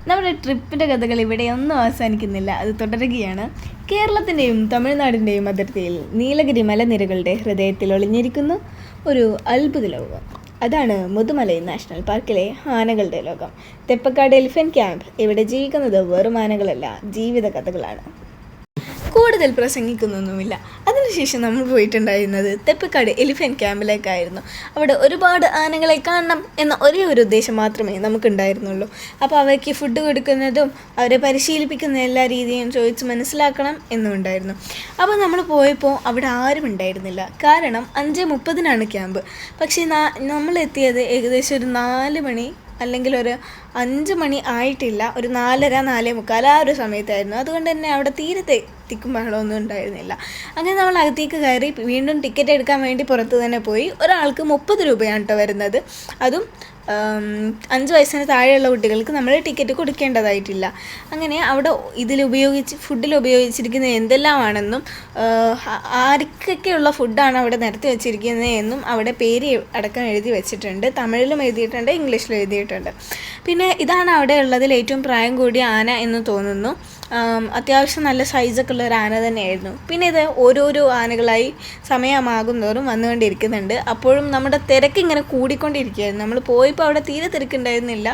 നമ്മുടെ ട്രിപ്പിൻ്റെ കഥകൾ ഇവിടെയൊന്നും അവസാനിക്കുന്നില്ല, അത് തുടരുകയാണ്. കേരളത്തിൻ്റെയും തമിഴ്നാടിൻ്റെയും അതിർത്തിയിൽ നീലഗിരി മലനിരകളുടെ ഹൃദയത്തിൽ ഒളിഞ്ഞിരിക്കുന്നു ഒരു അത്ഭുത ലോകം. അതാണ് മുതുമലൈ നാഷണൽ പാർക്കിലെ ആനകളുടെ ലോകം. Theppakadu elephant camp. ഇവിടെ ജീവിക്കുന്നത് വെറും ആനകളല്ല, ജീവിത കഥകളാണ്. കൂടുതൽ പ്രസംഗിക്കുന്നൊന്നുമില്ല. അതിനുശേഷം നമ്മൾ പോയിട്ടുണ്ടായിരുന്നത് തെപ്പക്കാട് എലിഫന്റ് ക്യാമ്പിലേക്കായിരുന്നു. അവിടെ ഒരുപാട് ആനകളെ കാണണം എന്ന ഒരേ ഒരു ഉദ്ദേശം മാത്രമേ നമുക്കുണ്ടായിരുന്നുള്ളൂ. അപ്പോൾ അവയ്ക്ക് ഫുഡ് കൊടുക്കുന്നതും അവരെ പരിശീലിപ്പിക്കുന്ന എല്ലാ രീതിയും ചോദിച്ച് മനസ്സിലാക്കണം എന്നുണ്ടായിരുന്നു. അപ്പോൾ നമ്മൾ പോയപ്പോൾ അവിടെ ആരും ഉണ്ടായിരുന്നില്ല. കാരണം 5:30 ക്യാമ്പ്. പക്ഷേ നമ്മൾ എത്തിയത് ഏകദേശം ഒരു 4 മണി അല്ലെങ്കിൽ ഒരു 5 മണി ആയിട്ടില്ല, ഒരു 4:30 4:45 ആ ഒരു സമയത്തായിരുന്നു. അതുകൊണ്ട് തന്നെ അവിടെ തീരെ തിക്കും ബഹളമൊന്നും ഉണ്ടായിരുന്നില്ല. അങ്ങനെ നമ്മൾ അകത്തേക്ക് കയറി വീണ്ടും ടിക്കറ്റ് എടുക്കാൻ വേണ്ടി പുറത്ത് തന്നെ പോയി. ഒരാൾക്ക് 30 രൂപയാണ് കേട്ടോ വരുന്നത്. അതും 5 വയസ്സിന് താഴെയുള്ള കുട്ടികൾക്ക് നമ്മൾ ടിക്കറ്റ് കൊടുക്കേണ്ടതായിട്ടില്ല. അങ്ങനെ അവിടെ ഫുഡിൽ ഉപയോഗിച്ചിരിക്കുന്നത് എന്തെല്ലാമാണെന്നും ആർക്കൊക്കെയുള്ള ഫുഡാണ് അവിടെ നിരത്തി വെച്ചിരിക്കുന്നത് എന്നും അവിടെ പേര് അടക്കം എഴുതി വെച്ചിട്ടുണ്ട്. തമിഴിലും എഴുതിയിട്ടുണ്ട്, ഇംഗ്ലീഷിലും എഴുതിയിട്ടുണ്ട്. പിന്നെ ഇതാണ് അവിടെ ഉള്ളതിൽ ഏറ്റവും പ്രായം കൂടിയ ആന എന്ന് തോന്നുന്നു. അത്യാവശ്യം നല്ല സൈസൊക്കെ ഉള്ള ഒരു ആന തന്നെയായിരുന്നു. പിന്നെ ഇത് ഓരോരോ ആനകളായി സമയമാകുന്നതോറും വന്നുകൊണ്ടിരിക്കുന്നുണ്ട്. അപ്പോഴും നമ്മുടെ തിരക്ക് ഇങ്ങനെ കൂടിക്കൊണ്ടിരിക്കുകയായിരുന്നു. നമ്മൾ പോയപ്പോൾ അവിടെ തീരെ തിരക്കുണ്ടായിരുന്നില്ല.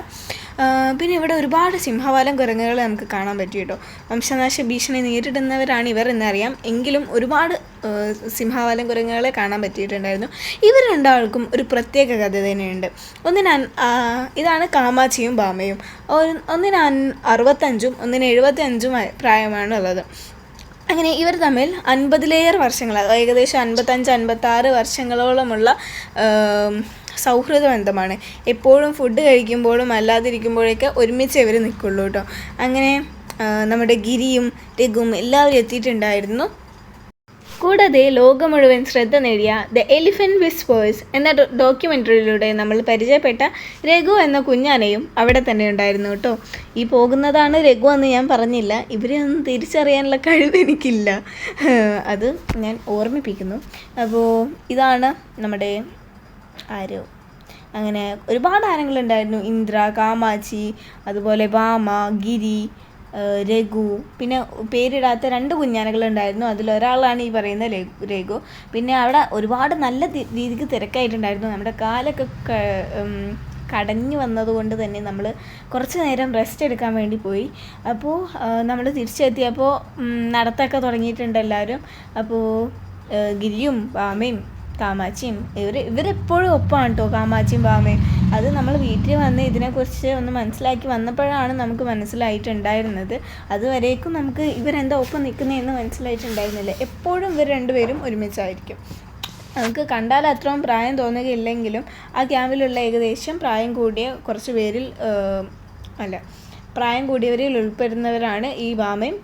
പിന്നെ ഇവിടെ ഒരുപാട് സിംഹവാലൻ കുരങ്ങുകളെ നമുക്ക് കാണാൻ പറ്റി കേട്ടോ. വംശനാശ ഭീഷണി നേരിടുന്നവരാണ് ഇവർ എന്നറിയാം, എങ്കിലും ഒരുപാട് സിംഹവാലൻ കുരങ്ങുകളെ കാണാൻ പറ്റിയിട്ടുണ്ടായിരുന്നു. ഇവർ രണ്ടാൾക്കും ഒരു പ്രത്യേക കഥ തന്നെയുണ്ട്. ഇതാണ് കാമാച്ചിയും ബാമയും. ഒന്നിന് 65ഉം ഒന്നിന് 75ഉം പ്രായമാണുള്ളത്. അങ്ങനെ ഇവർ തമ്മിൽ 50-ലേറെ വർഷങ്ങൾ, ഏകദേശം 55-56 വർഷങ്ങളോളമുള്ള സൗഹൃദ ബന്ധമാണ്. എപ്പോഴും ഫുഡ് കഴിക്കുമ്പോഴും അല്ലാതിരിക്കുമ്പോഴൊക്കെ ഒരുമിച്ച് ഇവർ നിൽക്കുള്ളൂ കേട്ടോ. അങ്ങനെ നമ്മുടെ ഗിരിയും രഘുവും എല്ലാവരും എത്തിയിട്ടുണ്ടായിരുന്നു. കൂടാതെ ലോകം മുഴുവൻ ശ്രദ്ധ നേടിയ ദ എലിഫന്റ് വിസ്പേഴ്സ് എന്ന ഡോക്യുമെൻ്ററിയിലൂടെ നമ്മൾ പരിചയപ്പെട്ട രഘു എന്ന കുഞ്ഞാനയും അവിടെ തന്നെ ഉണ്ടായിരുന്നു കേട്ടോ. ഈ പോകുന്നതാണ് രഘു എന്ന് ഞാൻ പറഞ്ഞില്ല. ഇവരെ ഒന്നും തിരിച്ചറിയാനുള്ള കഴിവ് എനിക്കില്ല, അത് ഞാൻ ഓർമ്മിപ്പിക്കുന്നു. അപ്പോൾ ഇതാണ് നമ്മുടെ അങ്ങനെ ഒരുപാട് ആനകളുണ്ടായിരുന്നു. ഇന്ദ്ര, കാമാച്ചി, അതുപോലെ ബാമ, ഗിരി, രഘു, പിന്നെ പേരിടാത്ത 2 കുഞ്ഞാനകളുണ്ടായിരുന്നു. അതിലൊരാളാണ് ഈ പറയുന്ന രഘു. പിന്നെ അവിടെ ഒരുപാട് നല്ല രീതിക്ക് തിരക്കായിട്ടുണ്ടായിരുന്നു. നമ്മുടെ കാലൊക്കെ കടഞ്ഞു വന്നതുകൊണ്ട് തന്നെ നമ്മൾ കുറച്ച് നേരം റെസ്റ്റ് എടുക്കാൻ വേണ്ടി പോയി. അപ്പോൾ നമ്മൾ തിരിച്ചെത്തിയപ്പോൾ നടത്തൊക്കെ തുടങ്ങിയിട്ടുണ്ട് എല്ലാവരും. അപ്പോൾ ഗിരിയും ബാമയും കാമാച്ചിയും ഇവരെപ്പോഴും ഒപ്പമാണ് കേട്ടോ, കാമാച്ചിയും ബാമയും. അത് നമ്മൾ വീട്ടിൽ വന്ന് ഇതിനെക്കുറിച്ച് ഒന്ന് മനസ്സിലാക്കി വന്നപ്പോഴാണ് നമുക്ക് മനസ്സിലായിട്ടുണ്ടായിരുന്നത്. അതുവരേക്കും നമുക്ക് ഇവരെന്താ ഒപ്പം നിൽക്കുന്നതെന്ന് മനസ്സിലായിട്ടുണ്ടായിരുന്നില്ല. എപ്പോഴും ഇവർ രണ്ടുപേരും ഒരുമിച്ചായിരിക്കും. നമുക്ക് കണ്ടാൽ അത്രയും പ്രായം തോന്നുകയില്ലെങ്കിലും ആ ക്യാമ്പിലുള്ള ഏകദേശം പ്രായം കൂടിയ കുറച്ച് പേരിൽ പ്രായം കൂടിയവരിൽ ഉൾപ്പെടുന്നവരാണ് ഈ ബാമയും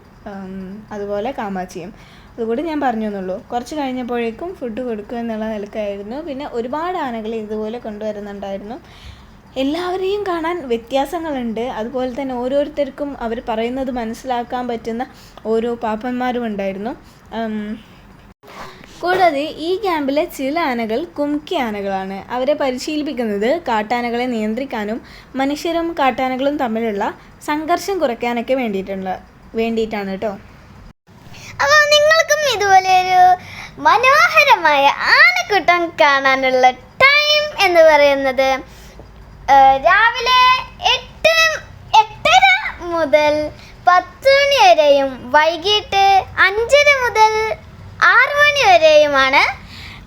അതുപോലെ കാമാച്ചിയും. അതുകൂടി ഞാൻ പറഞ്ഞു എന്നുള്ളൂ. കുറച്ച് കഴിഞ്ഞപ്പോഴേക്കും ഫുഡ് കൊടുക്കുക എന്നുള്ള നിലക്കായിരുന്നു. പിന്നെ ഒരുപാട് ആനകളെ ഇതുപോലെ കൊണ്ടുവരുന്നുണ്ടായിരുന്നു. എല്ലാവരെയും കാണാൻ വ്യത്യാസങ്ങളുണ്ട്. അതുപോലെ തന്നെ ഓരോരുത്തർക്കും അവർ പറയുന്നത് മനസ്സിലാക്കാൻ പറ്റുന്ന ഓരോ പാപ്പന്മാരും ഉണ്ടായിരുന്നു. കൂടാതെ ഈ ക്യാമ്പിലെ ചില ആനകൾ കുംകി ആനകളാണ്. അവരെ പരിശീലിപ്പിക്കുന്നത് കാട്ടാനകളെ നിയന്ത്രിക്കാനും മനുഷ്യരും കാട്ടാനകളും തമ്മിലുള്ള സംഘർഷം കുറയ്ക്കാനൊക്കെ വേണ്ടിയിട്ടാണ് കേട്ടോ. അപ്പോൾ നിങ്ങൾക്കും ഇതുപോലെ ഒരു മനോഹരമായ ആനക്കൂട്ടം കാണാനുള്ള ടൈം എന്ന് പറയുന്നത് രാവിലെ 8:30 മുതൽ 10 മണി വരെയും വൈകിട്ട് 5:30 മുതൽ 6 മണി വരെയുമാണ്.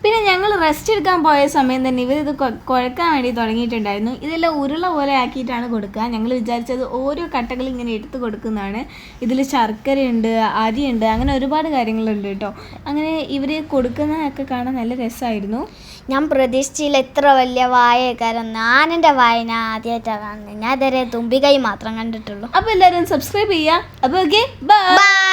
പിന്നെ ഞങ്ങൾ റെസ്റ്റ് എടുക്കാൻ പോയ സമയം തന്നെ ഇവരിത് കുഴക്കാൻ വേണ്ടി തുടങ്ങിയിട്ടുണ്ടായിരുന്നു. ഇതെല്ലാം ഉരുള പോലെ ആക്കിയിട്ടാണ് കൊടുക്കുക. ഞങ്ങൾ വിചാരിച്ചത് ഓരോ കട്ടകൾ ഇങ്ങനെ എടുത്ത് കൊടുക്കുന്നതാണ്. ഇതിൽ ശർക്കരയുണ്ട്, അരിയുണ്ട്, അങ്ങനെ ഒരുപാട് കാര്യങ്ങളുണ്ട് കേട്ടോ. അങ്ങനെ ഇവർ കൊടുക്കുന്നതൊക്കെ കാണാൻ നല്ല രസമായിരുന്നു. ഞാൻ പ്രതീക്ഷിച്ചില്ല എത്ര വലിയ വായക്കാരെന്ന്. ആനൻ്റെ വായ ഞാൻ ആദ്യമായിട്ടാണ് കാണുന്നത്. ഞാൻ ഇതുവരെ തുമ്പികൈ മാത്രം കണ്ടിട്ടുള്ളൂ. അപ്പോൾ എല്ലാവരും സബ്സ്ക്രൈബ് ചെയ്യുക. അപ്പോൾ ഓക്കെ, ബൈ.